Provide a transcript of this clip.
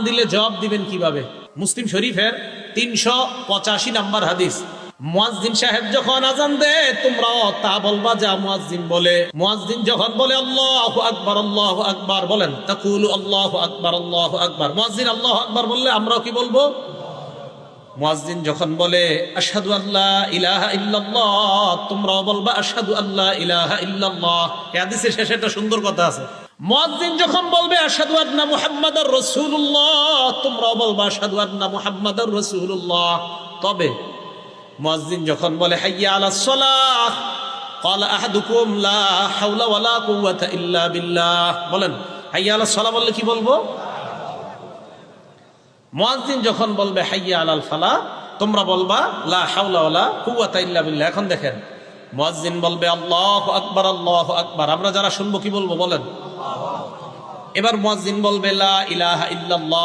দিলে জবাব দিবেন কিভাবে? মুসলিম শরীফের 385 নম্বর হাদিস। মুয়াজ্জিন সাহেব যখন আজান দেয় তোমরাও তা বলবা যা মুয়াজ্জিন বলে। মুয়াজ্জিন যখন বলে আল্লাহু আকবার বলেন, তাকুলু আল্লাহু আকবার। মুয়াজ্জিন আল্লাহু আকবার বললে আমরাও কি বলবো? মুয়াজ্জিন যখন বলে আশহাদু আল্লা ইলাহা ইল্লাল্লাহ, তোমরাও বলবা আশহাদু আল্লা ইলাহা ইল্লাল্লাহ। এই হাদিসের শেষে একটা সুন্দর কথা আছে। মুয়াজ্জিন যখন বলবে আশহাদু আন্না মুহাম্মাদার রাসূলুল্লাহ, তোমরাও বলবা আশহাদু আন্না মুহাম্মাদার রাসূলুল্লাহ। তবে মুয়াজ্জিন যখন বলে হাইয়া আলাস সালাহ, ক্বালা আহাদুকুম লা হাওলা ওয়ালা কুওয়াতা ইল্লা বিল্লাহ, বলেন হাইয়া আলাস সালাহ বললে কি বলবো? মুয়াজ্জিন যখন বলবে হাইয়া আলাল ফালাহ, তোমরা বলবা লা হাওলা ওয়ালা কুওয়াতা ইল্লা বিল্লাহ। এখন দেখেন, মুয়াজ্জিন বলবে আল্লাহু আকবার আল্লাহু আকবার, আমরা যারা শুনবো কি বলবো বলেন? এবার মুয়াজ্জিন বলবে লা ইলাহা ইল্লাল্লাহ